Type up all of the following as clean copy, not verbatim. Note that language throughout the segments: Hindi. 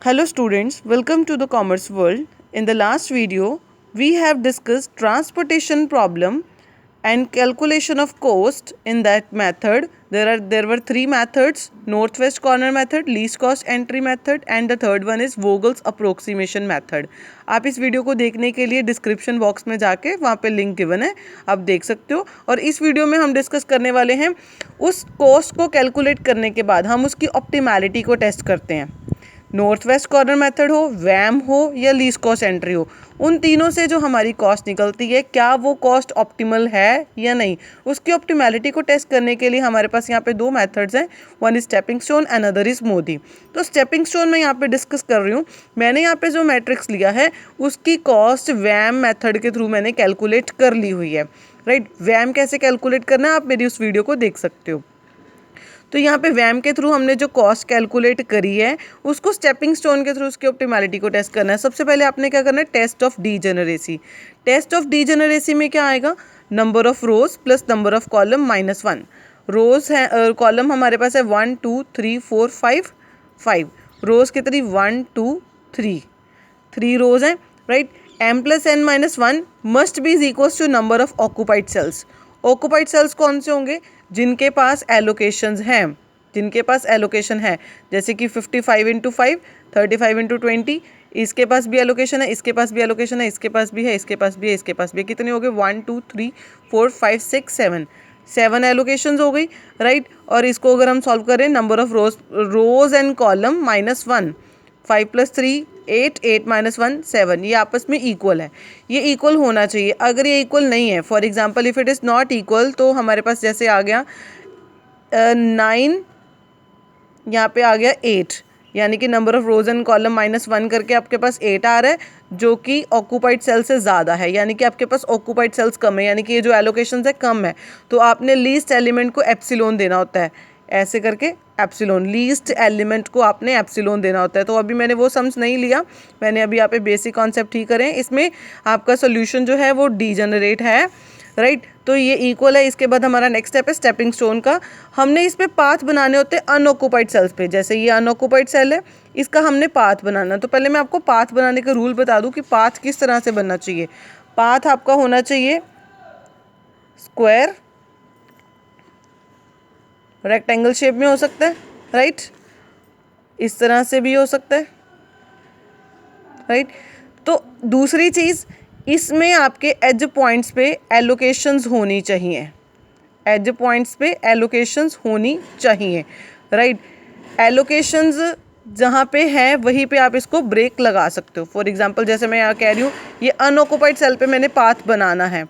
Hello students, welcome to the Commerce World. In the last video, we have discussed transportation problem and calculation of cost in that method. There were three methods: northwest corner method, least cost entry method and the third one is Vogel's approximation method. आप इस वीडियो को देखने के लिए डिस्क्रिप्शन बॉक्स में जाके वहाँ पे लिंक गिवन है, आप देख सकते हो। और इस वीडियो में हम डिस्कस करने वाले हैं उस कॉस्ट को कैलकुलेट करने के बाद हम उसकी ऑप्टिमैलिटी को टेस्ट करते हैं। नॉर्थ वेस्ट कॉर्नर मेथड हो, वैम हो या लीस्ट कॉस्ट एंट्री हो, उन तीनों से जो हमारी कॉस्ट निकलती है क्या वो कॉस्ट ऑप्टिमल है या नहीं, उसकी ऑप्टिमैलिटी को टेस्ट करने के लिए हमारे पास यहाँ पे दो मेथड्स हैं। One is stepping stone, another is Modi. तो स्टेपिंग स्टोन मैं यहाँ पे डिस्कस कर रही हूँ। मैंने यहाँ पे जो मैट्रिक्स लिया है उसकी कॉस्ट वैम मेथड के थ्रू मैंने कैलकुलेट कर ली हुई है। राइट, वैम कैसे कैलकुलेट करना है आप मेरी उस वीडियो को देख सकते हो। तो यहाँ पे वैम के थ्रू हमने जो कॉस्ट कैलकुलेट करी है उसको स्टेपिंग स्टोन के थ्रू उसकी ऑप्टिमैलिटी को टेस्ट करना है। सबसे पहले आपने क्या करना है, test of degeneracy. Test of degeneracy में क्या आएगा, number of rows plus number of column minus one. Rows है, कॉलम हमारे पास है 1 2 3 4 5 5। रोज कितनी, 1 2 3, 3 रोज हैं। Right, m plus n minus one must be is equals to number of occupied cells. Occupied cells कौन से होंगे, जिनके पास एलोकेशंस हैं, जिनके पास एलोकेशन है, जैसे कि 55 इंटू 5, 35 इंटू 20। इसके पास भी एलोकेशन है, इसके पास भी एलोकेशन है, इसके पास भी है, इसके पास भी है, इसके पास भी है। कितने हो गए, 1 2 3 4 5 6 7, 7 एलोकेशंस हो गई। राइट, और इसको अगर हम सॉल्व करें, number of rose and column minus one, 5 plus 3 8, 8 minus 1 7, ये आपस में इक्वल है। ये इक्वल होना चाहिए। अगर ये इक्वल नहीं है, for example if it is not equal, तो हमारे पास जैसे आ गया 9, यहाँ पे आ गया 8, यानी कि number of rose and column minus one करके आपके पास 8 आ रहा है, जो कि ऑक्यूपाइड सेल से ज़्यादा है, यानी कि आपके पास ऑक्यूपाइड सेल्स कम है, यानी कि ये जो एलोकेशन है कम है। तो आपने लीस्ट एलिमेंट को एप्सिलॉन देना होता है, ऐसे करके एप्सिलॉन, लीस्ट एलिमेंट को आपने एप्सिलॉन देना होता है। तो अभी मैंने वो सम्स नहीं लिया, मैंने अभी यहाँ पे बेसिक कॉन्सेप्ट ही करें। इसमें आपका सोल्यूशन जो है वो डीजेनरेट है। राइट, तो ये इक्वल है। इसके बाद हमारा नेक्स्ट स्टेप है स्टेपिंग स्टोन का। हमने इस पे पाथ बनाने होते हैं अनऑक्यूपाइड सेल्स पे। जैसे ये अनऑक्यूपाइड सेल है, इसका हमने पाथ बनाना। तो पहले मैं आपको पाथ बनाने का रूल बता दूं कि पाथ किस तरह से बनना चाहिए। पाथ आपका होना चाहिए स्क्वायर, रेक्टेंगल शेप में हो सकता है। राइट, इस तरह से भी हो सकता है। राइट, तो दूसरी चीज़, इसमें आपके एज पॉइंट्स पे एलोकेशंस होनी चाहिए। एज पॉइंट्स पे एलोकेशंस होनी चाहिए। राइट, एलोकेशंस जहाँ पे है वहीं पे आप इसको ब्रेक लगा सकते हो। फॉर एग्जांपल जैसे मैं यहाँ कह रही हूँ, ये अनऑक्यूपाइड सेल पे मैंने पाथ बनाना है,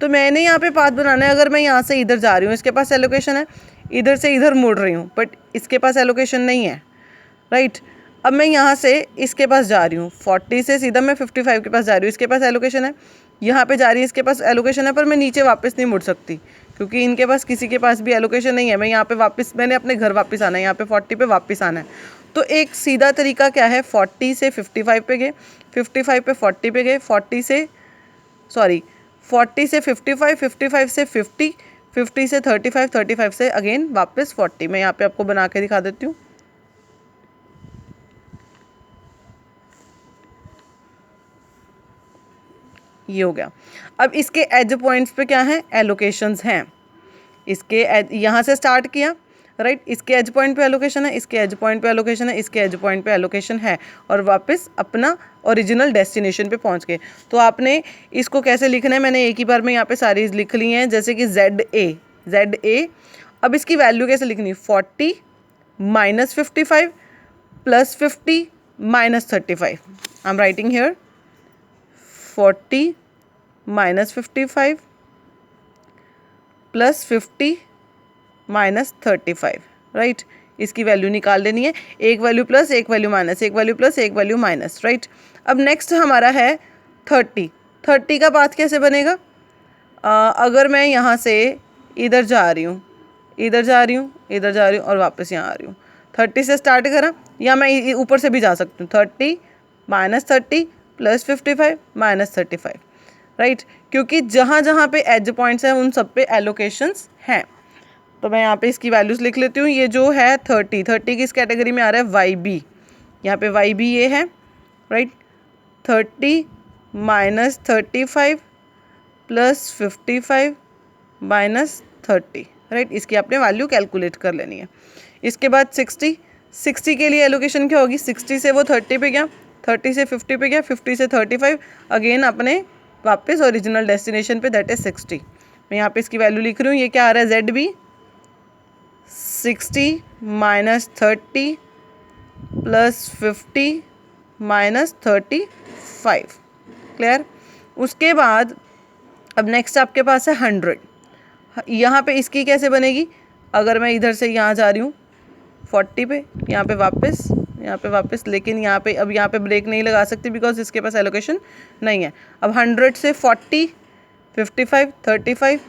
तो मैंने यहाँ पे पाथ बनाना है। अगर मैं यहाँ से इधर जा रही हूँ, इसके पास एलोकेशन है, इधर से इधर मुड़ रही हूँ, बट इसके पास एलोकेशन नहीं है। राइट, अब मैं यहाँ से इसके पास जा रही हूँ, 40 से सीधा मैं 55 के पास जा रही हूँ, इसके पास एलोकेशन है। यहाँ पे जा रही है, इसके पास एलोकेशन है, पर मैं नीचे वापस नहीं मुड़ सकती क्योंकि इनके पास किसी के पास भी एलोकेशन नहीं है। मैं यहाँ पे वापस, मैंने अपने घर वापस आना है, यहाँ पे 40 पे वापस आना है। तो एक सीधा तरीका क्या है, 40 से 55 पे गए, 55 पे 40 पे गए, 40 से 55, 55 से 50, 50 से 35, 35 से अगेन वापस 40। मैं यहाँ पे आपको बना के दिखा देती हूँ। ये हो गया। अब इसके एज पॉइंट्स पे क्या है, एलोकेशंस हैं। इसके यहाँ से स्टार्ट किया, राइट, इसके एज पॉइंट पे एलोकेशन है, इसके एज पॉइंट पे एलोकेशन है, इसके एज पॉइंट पे एलोकेशन है, और वापस अपना ओरिजिनल डेस्टिनेशन पे पहुँच गए। तो आपने इसको कैसे लिखना है, मैंने एक ही बार में यहाँ पे सारी लिख ली हैं, जैसे कि ZA। अब इसकी वैल्यू कैसे लिखनी, 40 minus 55 plus 50 minus 35। I am writing here 40 minus 55 plus 50 minus 35। Right, इसकी वैल्यू निकाल लेनी है, एक वैल्यू प्लस एक वैल्यू माइनस, एक वैल्यू प्लस एक वैल्यू माइनस। राइट, अब नेक्स्ट हमारा है 30 का पाथ कैसे बनेगा। अगर मैं यहाँ से इधर जा रही हूँ, इधर जा रही हूँ, इधर जा रही हूँ और वापस यहाँ आ रही हूँ, 30 से स्टार्ट करा, या मैं ऊपर से भी जा सकती हूँ, 30 माइनस 30 प्लस 55 माइनस 35। राइट, क्योंकि जहाँ जहाँ पे एज पॉइंट्स हैं उन सब पे एलोकेशंस हैं। तो मैं यहाँ पे इसकी वैल्यूज़ लिख लेती हूँ। ये जो है 30 किस कैटेगरी में आ रहा है, YB। यहाँ पे y भी ये है, right. 30 minus 35 plus 55 minus 30, right. इसकी आपने वैल्यू कैलकुलेट कर लेनी है। इसके बाद 60 के लिए एलोकेशन क्या होगी, 60 से वो 30 पे गया, 30 से 50 पे गया, 50 से 35, अगेन अपने वापस ओरिजिनल डेस्टिनेशन पे, दैट इज 60। मैं यहाँ पे इसकी वैल्यू लिख रही हूँ, ये क्या आ रहा है, Z B 60 minus 30 plus 50 minus 35, clear. उसके बाद अब नेक्स्ट आपके पास है 100। यहाँ पे इसकी कैसे बनेगी, अगर मैं इधर से यहाँ जा रही हूँ 40 पे, यहाँ पे वापस, लेकिन यहाँ पे अब यहाँ पे ब्रेक नहीं लगा सकती बिकॉज इसके पास एलोकेशन नहीं है। अब 100 से 40, 55, 35,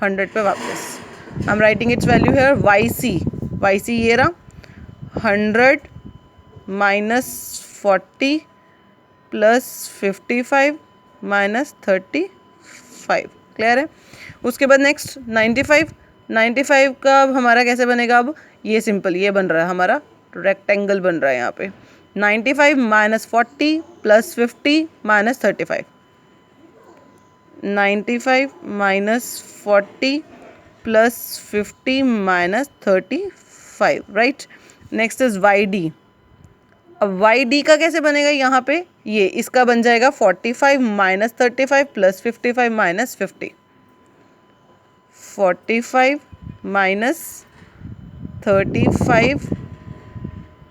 100 पे वापस। I am writing its value here, Y C ये रहा 100 माइनस 40 प्लस 55 माइनस 35, क्लियर है। उसके बाद नेक्स्ट 95 का अब हमारा कैसे बनेगा, अब ये सिंपल ये बन रहा है, हमारा रेक्टेंगल बन रहा है यहाँ पे। 95 minus 40 plus 50 minus 35, 95 minus 40 plus 50 minus 35, right. Next is Y D. अब वाई डी का कैसे बनेगा, यहाँ पे ये इसका बन जाएगा 45 minus 35 plus 55 minus 50, 45 minus 35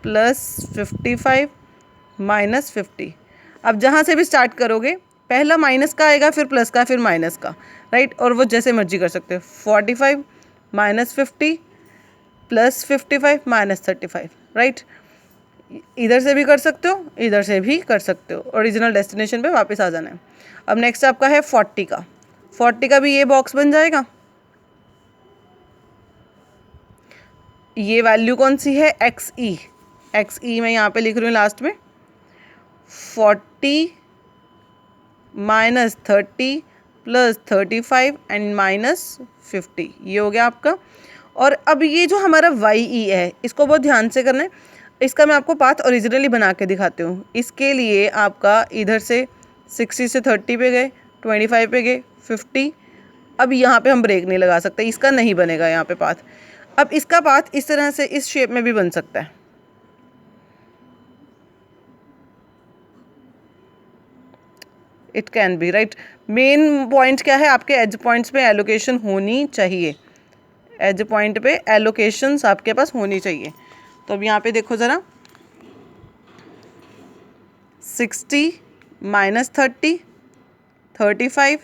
plus 55 minus 50। अब जहाँ से भी स्टार्ट करोगे पहला माइनस का आएगा, फिर प्लस का, फिर माइनस का, राइट। और वो जैसे मर्जी कर सकते हो, 45 माइनस 50 प्लस 55 माइनस 35, राइट। इधर से भी कर सकते हो, इधर से भी कर सकते हो, ओरिजिनल डेस्टिनेशन पे वापस आ जाना है। अब नेक्स्ट आपका है 40 का। 40 का भी ये बॉक्स बन जाएगा। ये वैल्यू कौन सी है, एक्स ई मैं यहाँ पे लिख रही हूँ लास्ट में। 40 माइनस 30 प्लस 35 एंड माइनस 50, ये हो गया आपका। और अब ये जो हमारा वाई ई है, इसको बहुत ध्यान से करना है। इसका मैं आपको पाथ ओरिजिनली बना के दिखाती हूँ। इसके लिए आपका इधर से 60 से 30 पे गए, 25 पे गए, 50। अब यहाँ पे हम ब्रेक नहीं लगा सकते, इसका नहीं बनेगा यहाँ पे पाथ। अब इसका पाथ इस तरह से इस शेप में भी बन सकता है, it can be, right. Main point क्या है, आपके एज पॉइंट्स पे एलोकेशन होनी चाहिए, एज पॉइंट पे एलोकेशंस आपके पास होनी चाहिए। तो अब यहाँ पे देखो ज़रा, 60 माइनस 30, 35,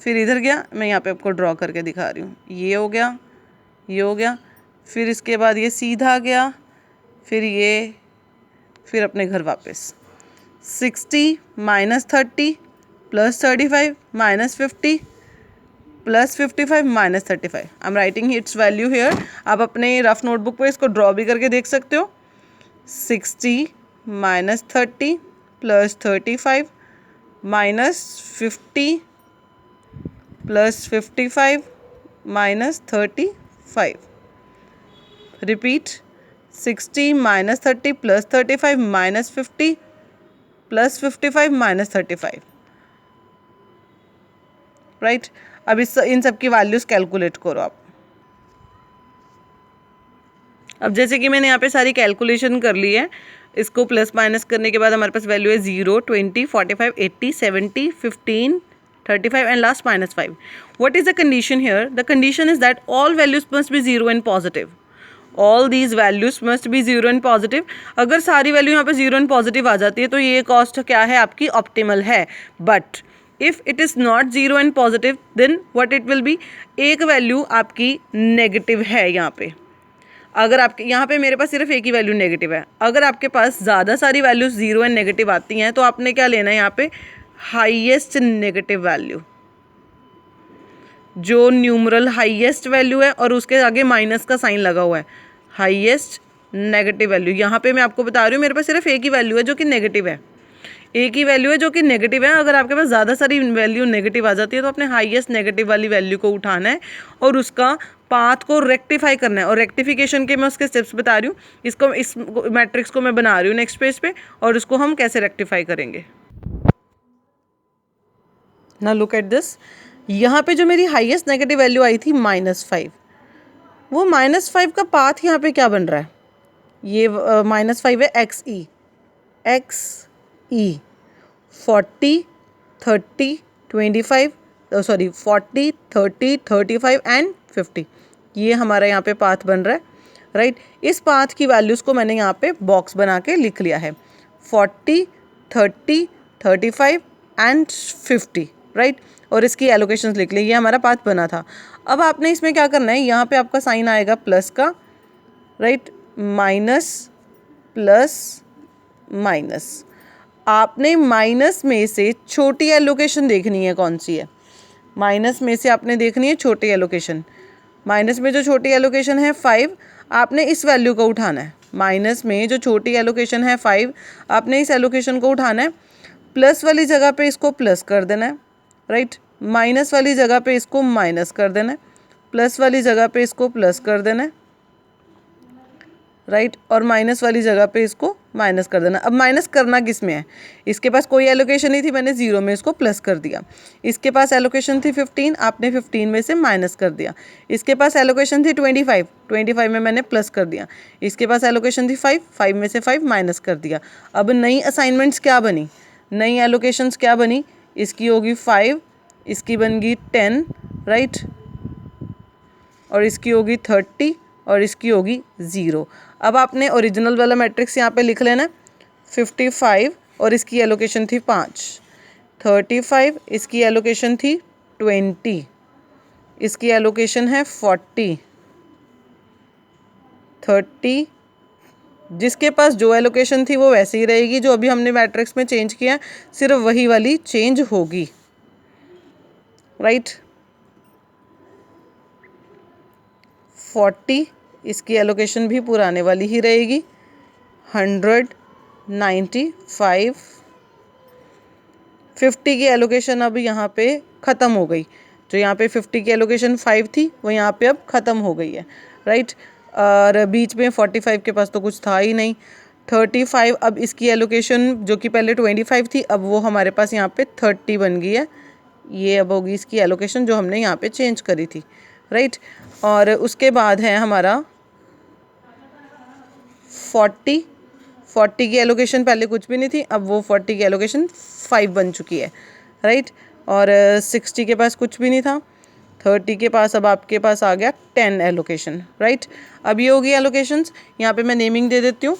फिर इधर गया, मैं यहाँ पे आपको ड्रॉ करके दिखा रही हूँ, ये हो गया, ये हो गया, फिर इसके बाद ये सीधा गया, फिर ये, फिर अपने घर वापस। 60 minus 30 plus 35 minus 50 plus 55 minus 35। I am writing its value hair. आप अपने रफ नोटबुक पे इसको ड्रॉ भी करके देख सकते हो। 60 minus 30 plus 35 minus 50 plus 55 minus 35। Repeat, 60 minus 30 plus 35 minus 50 plus 55 minus 35, right. अब इन सब की वैल्यूज कैलकुलेट करो आप। अब जैसे कि मैंने यहाँ पे सारी कैलकुलेशन कर ली है, इसको प्लस माइनस करने के बाद हमारे पास वैल्यू है 0, 20, 45, 80, 70, 15, 35 and last -5. What is the condition here? The condition is that all values must be 0 and positive. All these values must be 0 and positive. अगर सारी वैल्यू यहाँ पे 0 and positive आ जाती है तो ये कॉस्ट क्या है आपकी, ऑप्टिमल है। But if it is not 0 and positive then what it will be, एक वैल्यू आपकी नेगेटिव है यहाँ पे। अगर आपके यहाँ पे मेरे पास सिर्फ एक ही वैल्यू नेगेटिव है, अगर आपके पास ज़्यादा सारी वैल्यूज 0 एंड नेगेटिव आती हैं तो आपने क्या लेना है यहाँ पे, हाईएस्ट नेगेटिव वैल्यू, जो न्यूमरल हाईएस्ट वैल्यू है और उसके आगे माइनस का साइन लगा हुआ है, हाईएस्ट नेगेटिव वैल्यू। यहाँ पे मैं आपको बता रही हूँ मेरे पास सिर्फ एक ही वैल्यू है जो कि नेगेटिव है, एक ही वैल्यू है जो कि नेगेटिव है। अगर आपके पास ज़्यादा सारी वैल्यू नेगेटिव आ जाती है तो अपने हाईएस्ट नेगेटिव वाली वैल्यू को उठाना है और उसका पाथ को रेक्टिफाई करना है, और रेक्टिफिकेशन के मैं उसके स्टेप्स बता रही हूँ। इसको इस मैट्रिक्स को मैं बना रही हूँ नेक्स्ट पेज पे, और उसको हम कैसे रेक्टिफाई करेंगे। नाउ लुक एट दिस, यहाँ पे जो मेरी हाईएस्ट नेगेटिव वैल्यू आई थी -5, वो -5 का पाथ यहाँ पे क्या बन रहा है, ये -5 है एक्स ई 40 30 25 सॉरी 40 30 35 एंड 50, ये हमारा यहाँ पे पाथ बन रहा है, राइट। इस पाथ की वैल्यूज़ को मैंने यहाँ पे बॉक्स बना के लिख लिया है, 40 30 35 एंड 50, राइट। और इसकी एलोकेशंस लिख ली, ये हमारा पाथ बना था। अब आपने इसमें क्या करना है, यहाँ पे आपका साइन आएगा प्लस का, राइट, माइनस प्लस माइनस। आपने माइनस में से छोटी एलोकेशन देखनी है, कौन सी है, माइनस में से आपने देखनी है छोटी एलोकेशन। माइनस में जो छोटी एलोकेशन है 5, आपने इस वैल्यू को उठाना है। माइनस में जो छोटी एलोकेशन है 5, आपने इस एलोकेशन को उठाना है। प्लस वाली जगह पे इसको प्लस कर देना है, राइट। माइनस वाली जगह पे इसको माइनस कर देना है, प्लस वाली जगह पे इसको प्लस कर देना है, राइट। और माइनस वाली जगह पे इसको माइनस कर देना। अब माइनस करना किस में है, इसके पास कोई एलोकेशन नहीं थी, मैंने 0 में इसको प्लस कर दिया। इसके पास एलोकेशन थी 15, आपने 15 में से माइनस कर दिया। इसके पास एलोकेशन थी 25 में मैंने प्लस कर दिया। इसके पास एलोकेशन थी 5 में से 5 माइनस कर दिया। अब नई असाइनमेंट्स क्या बनी, नई एलोकेशंस क्या बनी, इसकी होगी 5, इसकी बन गई 10, राइट, और इसकी होगी 30, और इसकी होगी 0। अब आपने ओरिजिनल वाला मैट्रिक्स यहाँ पे लिख लेना, 55 और इसकी एलोकेशन थी 5, 35 इसकी एलोकेशन थी 20, इसकी एलोकेशन है 40, 30, जिसके पास जो एलोकेशन थी वो वैसे ही रहेगी, जो अभी हमने मैट्रिक्स में चेंज किया सिर्फ वही वाली चेंज होगी, राइट। 40 इसकी एलोकेशन भी पुराने वाली ही रहेगी, 100 95 50 की एलोकेशन अब यहाँ पे ख़त्म हो गई। जो यहाँ पे 50 की एलोकेशन 5 थी वो यहाँ पे अब ख़त्म हो गई है, राइट। और बीच में 45 के पास तो कुछ था ही नहीं। 35 अब इसकी एलोकेशन जो कि पहले 25 थी, अब वो हमारे पास यहाँ पे 30 बन गई है। ये अब होगी इसकी एलोकेशन जो हमने यहाँ पे चेंज करी थी, राइट। और उसके बाद है हमारा 40 की एलोकेशन पहले कुछ भी नहीं थी, अब वो 40 की एलोकेशन 5 बन चुकी है, राइट। और 60 के पास कुछ भी नहीं था, 30 के पास अब आपके पास आ गया 10 एलोकेशन, राइट। अब ये होगी एलोकेशंस, यहाँ पे मैं नेमिंग दे देती हूँ।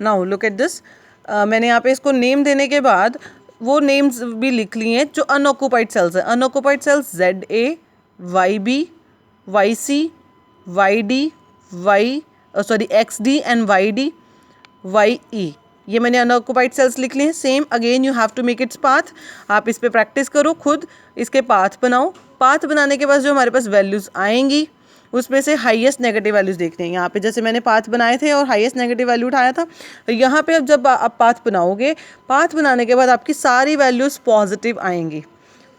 नाउ लुक एट दिस, मैंने यहाँ पे इसको नेम देने के बाद वो नेम्स भी लिख लिए हैं जो अनऑक्यूपाइड सेल्स है। Unoccupied cells ZA, YB, YC, YD, XD and YD, YE, ये मैंने अनऑक्यूपाइड सेल्स लिख लिए हैं। Same again you have to make its path. आप इस पे प्रैक्टिस करो, खुद इसके पाथ बनाओ। पाथ बनाने के बाद जो हमारे पास वैल्यूज़ आएंगी उसमें से हाईएस्ट नेगेटिव वैल्यूज़ देखते हैं। यहाँ पे जैसे मैंने पाथ बनाए थे और हाईएस्ट नेगेटिव वैल्यू उठाया था, तो यहाँ पे अब जब आप पाथ बनाओगे, पाथ बनाने के बाद आपकी सारी वैल्यूज़ पॉजिटिव आएंगी।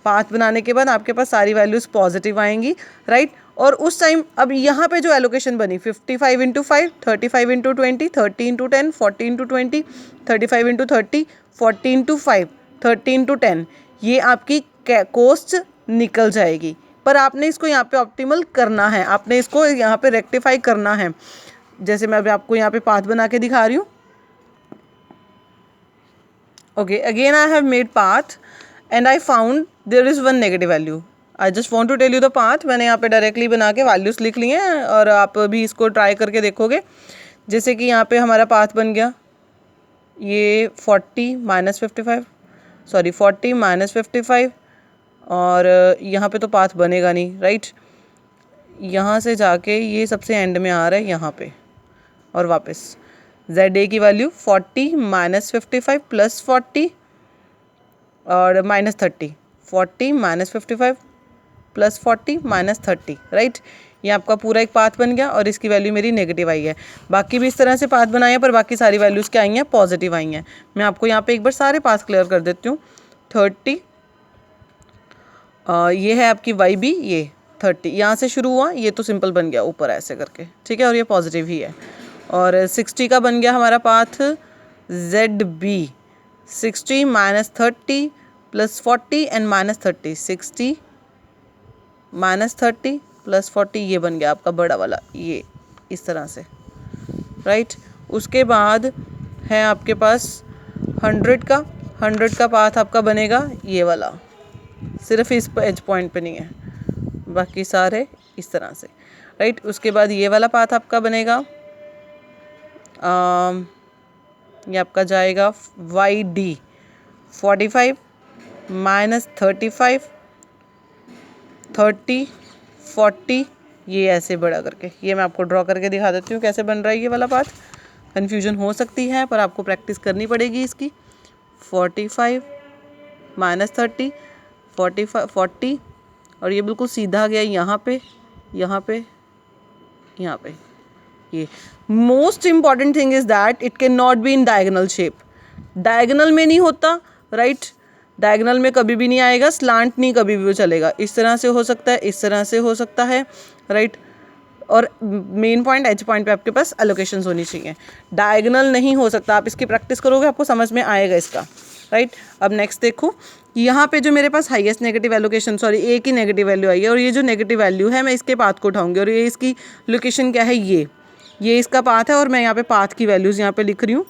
पाथ बनाने के बाद आपके पास सारी वैल्यूज़ पॉजिटिव आएंगी, राइट। और उस टाइम अब यहाँ पे जो एलोकेशन बनी 55 into 5, 35 into 20, 30 into 10, 40 into 20, 35 into 30, 40 into 5, 30 into 10, ये आपकी कोस्ट निकल जाएगी। पर आपने इसको यहाँ पे ऑप्टिमल करना है, आपने इसको यहाँ पे रेक्टिफाई करना है। जैसे मैं अभी आपको यहाँ पे पाथ बना के दिखा रही हूँ। Okay, again I have made path and I found there is one negative value. I just want to tell you the path. मैंने यहाँ पे डायरेक्टली बना के वैल्यूज़ लिख लिए हैं और आप भी इसको ट्राई करके देखोगे। जैसे कि यहाँ पे हमारा पाथ बन गया ये 40 माइनस 55 और यहाँ पे तो पाथ बनेगा नहीं, राइट। यहाँ से जाके ये सबसे एंड में आ रहा है यहाँ पे, और वापस ZA की वैल्यू 40 माइनस 55 प्लस 40 और minus 30, 40 minus 55 plus 40 minus 30, right. ये आपका पूरा एक पाथ बन गया और इसकी वैल्यू मेरी नेगेटिव आई है। बाकी भी इस तरह से पाथ बनाए हैं, पर बाकी सारी वैल्यूज़ क्या आई हैं, पॉजिटिव आई हैं। मैं आपको यहाँ पे एक बार सारे पाथ क्लियर कर देती हूँ। 30 ये है आपकी वाई बी, ये 30 यहाँ से शुरू हुआ, ये तो सिंपल बन गया ऊपर ऐसे करके, ठीक है, और ये पॉजिटिव ही है। और 60 का बन गया हमारा path Z B, 60 minus 30 plus 40 and minus 30, 60 minus 30 plus 40, ये बन गया आपका बड़ा वाला, ये इस तरह से, राइट। उसके बाद है आपके पास 100 का पाथ आपका बनेगा ये वाला, सिर्फ इस एज पॉइंट पे नहीं है, बाकी सारे इस तरह से, राइट। उसके बाद ये वाला पाथ आपका बनेगा, ये आपका जाएगा वाई डी 45 माइनस 35 30 40, ये ऐसे बड़ा करके, ये मैं आपको ड्रॉ करके दिखा देती हूँ कैसे बन रहा है ये वाला पाथ। कन्फ्यूजन हो सकती है पर आपको प्रैक्टिस करनी पड़ेगी इसकी। 45 माइनस 30 45 40, और ये बिल्कुल सीधा गया यहाँ पे, यहाँ पे, यहाँ पे। ये most important thing is that it can not be in diagonal shape, diagonal में नहीं होता, राइट। डायगोनल में कभी भी नहीं आएगा, स्लांट नहीं कभी भी वो चलेगा, इस तरह से हो सकता है, इस तरह से हो सकता है, राइट। और मेन पॉइंट एज पॉइंट पे आपके पास एलोकेशंस होनी चाहिए, डायगोनल नहीं हो सकता। आप इसकी प्रैक्टिस करोगे आपको समझ में आएगा इसका, राइट। अब नेक्स्ट देखो, यहाँ पे जो मेरे पास हाईएस्ट नेगेटिव एलोकेशन, सॉरी एक ही नेगेटिव वैल्यू आई है, और ये जो नेगेटिव वैल्यू है मैं इसके पाथ को उठाऊंगी, और ये इसकी लोकेशन क्या है, ये इसका पाथ है, और मैं यहाँ पे पाथ की वैल्यूज़ यहाँ पे लिख रही हूँ,